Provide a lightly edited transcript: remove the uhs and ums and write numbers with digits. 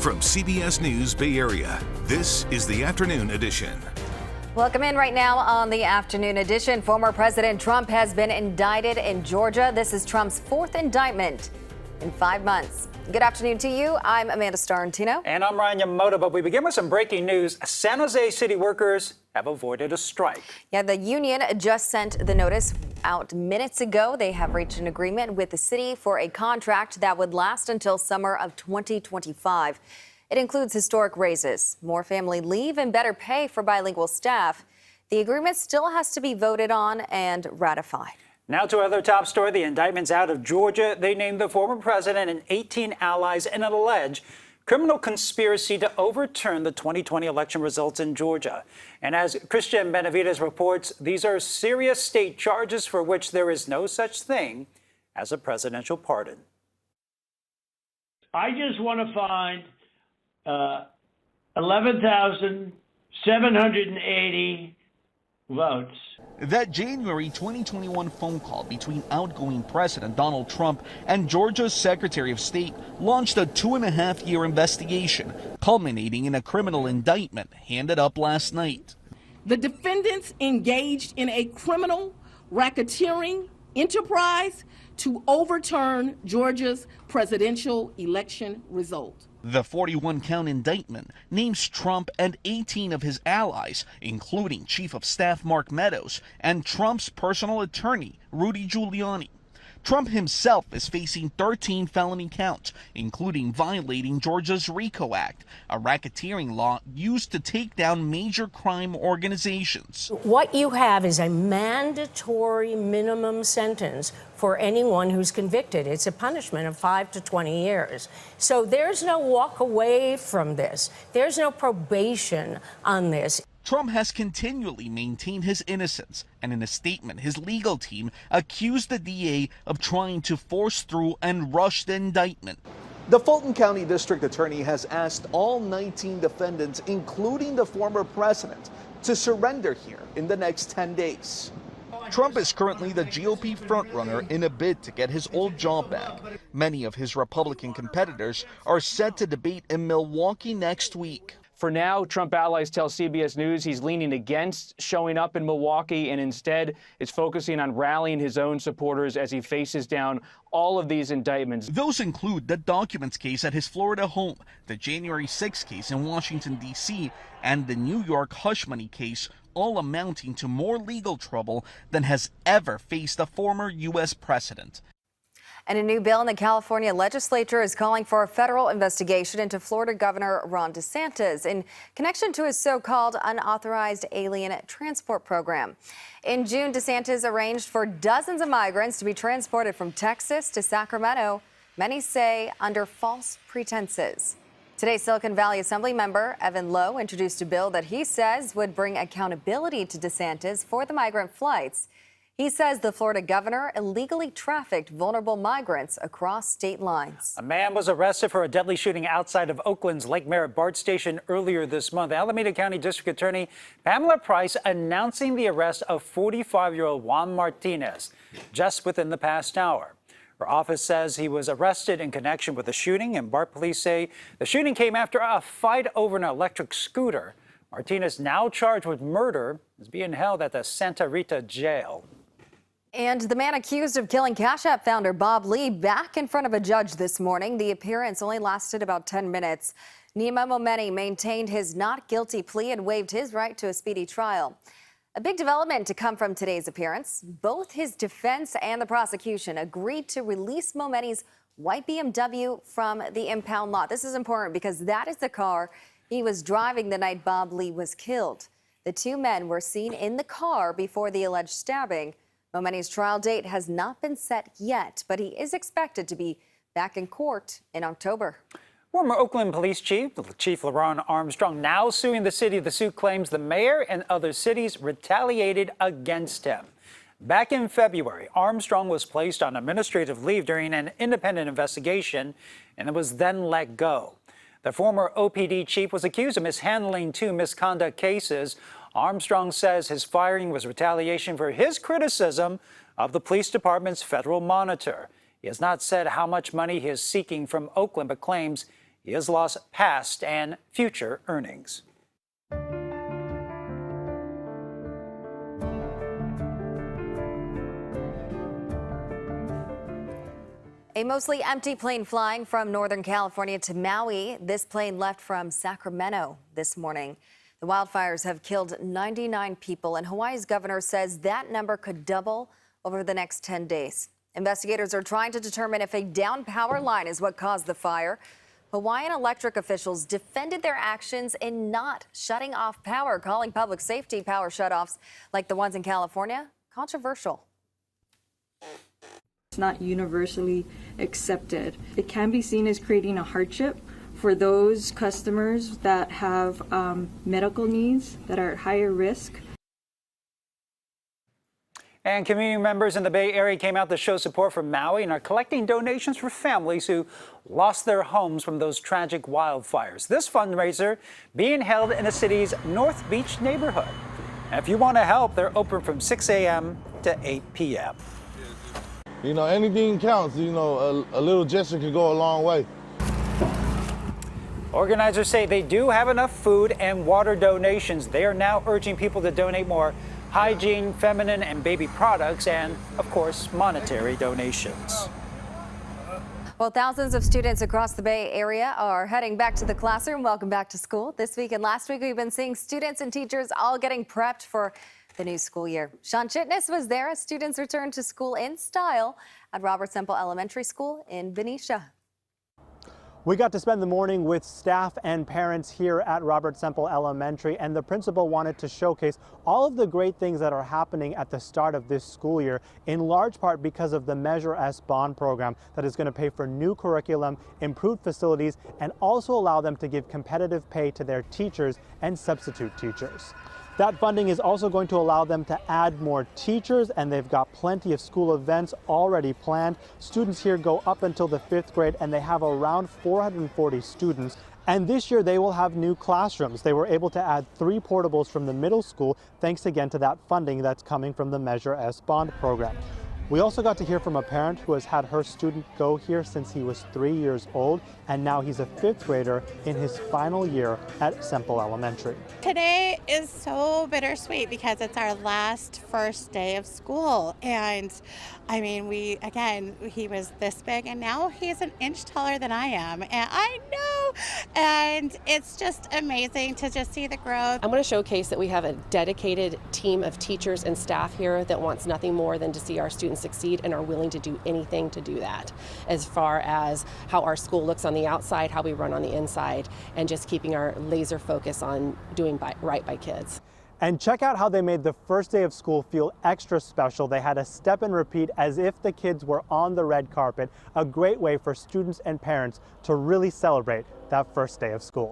From CBS News Bay Area, this is the Afternoon Edition. Welcome in right now on the Afternoon Edition. Former President Trump has been indicted in Georgia. This is Trump's fourth indictment in 5 months. Good afternoon to you. I'm Amanda Starantino. And I'm Ryan Yamamoto. But we begin with some breaking news. San Jose city workers have avoided a strike. Yeah, the union just sent the notice out minutes ago. They have reached an agreement with the city for a contract that would last until summer of 2025. It includes historic raises, more family leave, and better pay for bilingual staff. The agreement still has to be voted on and ratified. Now to another top story. The indictment's out of Georgia. They named the former president and 18 allies in an alleged criminal conspiracy to overturn the 2020 election results in Georgia. And as Christian Benavides reports, these are serious state charges for which there is no such thing as a presidential pardon. I just want to find 11,780 votes. That January 2021 phone call between outgoing President Donald Trump and Georgia's Secretary of State launched a 2.5-year investigation, culminating in a criminal indictment handed up last night. The defendants engaged in a criminal racketeering enterprise to overturn Georgia's presidential election result. The 41-count indictment names Trump and 18 of his allies, including Chief of Staff Mark Meadows and Trump's personal attorney, Rudy Giuliani. Trump himself is facing 13 felony counts, including violating Georgia's RICO Act, a racketeering law used to take down major crime organizations. What you have is a mandatory minimum sentence for anyone who's convicted. It's a punishment of 5 to 20 years. So there's no walk away from this. There's no probation on this. Trump has continually maintained his innocence, and in a statement, his legal team accused the DA of trying to force through and rush the indictment. The Fulton County District Attorney has asked all 19 defendants, including the former president, to surrender here in the next 10 days. Trump is currently the GOP frontrunner in a bid to get his old job back. Many of his Republican competitors are set to debate in Milwaukee next week. For now, Trump allies tell CBS News he's leaning against showing up in Milwaukee and instead is focusing on rallying his own supporters as he faces down all of these indictments. Those include the documents case at his Florida home, the January 6th case in Washington, D.C., and the New York hush money case, all amounting to more legal trouble than has ever faced a former U.S. president. And a new bill in the California legislature is calling for a federal investigation into Florida Governor Ron DeSantis in connection to his so-called unauthorized alien transport program. In June, DeSantis arranged for dozens of migrants to be transported from Texas to Sacramento, many say under false pretenses. Today, Silicon Valley Assembly member Evan Lowe introduced a bill that he says would bring accountability to DeSantis for the migrant flights. He says the Florida governor illegally trafficked vulnerable migrants across state lines. A man was arrested for a deadly shooting outside of Oakland's Lake Merritt BART station earlier this month. Alameda County District Attorney Pamela Price announcing the arrest of 45-year-old Juan Martinez just within the past hour. Her office says he was arrested in connection with the shooting, and BART police say the shooting came after a fight over an electric scooter. Martinez, now charged with murder, is being held at the Santa Rita jail. And the man accused of killing Cash App founder Bob Lee back in front of a judge this morning. The appearance only lasted about 10 minutes. Nima Momeni maintained his not guilty plea and waived his right to a speedy trial. A big development to come from today's appearance. Both his defense and the prosecution agreed to release Momeni's white BMW from the impound lot. This is important because that is the car he was driving the night Bob Lee was killed. The two men were seen in the car before the alleged stabbing. Momeni's trial date has not been set yet, but he is expected to be back in court in October. Former Oakland Police Chief LaRon Armstrong now suing the city. The suit claims the mayor and other cities retaliated against him. Back in February, Armstrong was placed on administrative leave during an independent investigation and was then let go. The former OPD chief was accused of mishandling 2 misconduct cases. Armstrong says his firing was retaliation for his criticism of the police department's federal monitor. He has not said how much money he is seeking from Oakland, but claims He has lost past and future earnings. A mostly empty plane flying from Northern California to Maui. This plane left from Sacramento this morning. The wildfires have killed 99 people, and Hawaii's governor says that number could double over the next 10 days. Investigators are trying to determine if a downed power line is what caused the fire. Hawaiian electric officials defended their actions in not shutting off power, calling public safety power shutoffs like the ones in California controversial. It's not universally accepted. It can be seen as creating a hardship for those customers that have medical needs that are at higher risk. And community members in the Bay Area came out to show support for Maui and are collecting donations for families who lost their homes from those tragic wildfires. This fundraiser being held in the city's North Beach neighborhood. And if you want to help, they're open from 6 a.m. to 8 p.m. You know, anything counts. You know, a little gesture can go a long way. Organizers say they do have enough food and water donations. They are now urging people to donate more hygiene, feminine, and baby products, and, of course, monetary donations. Well, thousands of students across the Bay Area are heading back to the classroom. Welcome back to school. This week and last week, we've been seeing students and teachers all getting prepped for the new school year. Sean Chitness was there as students returned to school in style at Robert Semple Elementary School in Benicia. We got to spend the morning with staff and parents here at Robert Semple Elementary, and the principal wanted to showcase all of the great things that are happening at the start of this school year, in large part because of the Measure S bond program that is going to pay for new curriculum, improved facilities, and also allow them to give competitive pay to their teachers and substitute teachers. That funding is also going to allow them to add more teachers, and they've got plenty of school events already planned. Students here go up until the 5th grade, and they have around 440 students. And this year they will have new classrooms. They were able to add 3 portables from the middle school, thanks again to that funding that's coming from the Measure S bond program. We also got to hear from a parent who has had her student go here since he was 3 years old, and now he's a 5th grader in his final year at Semple Elementary. Today is so bittersweet because it's our first day of school. And I mean, he was this big and now he's an inch taller than I am. And I know, and it's just amazing to just see the growth. I'm going to showcase that we have a dedicated team of teachers and staff here that wants nothing more than to see our students succeed and are willing to do anything to do that, as far as how our school looks on the outside, how we run on the inside, and just keeping our laser focus on doing right by kids. And check out how they made the first day of school feel extra special. They had a step and repeat as if the kids were on the red carpet, a great way for students and parents to really celebrate that first day of school.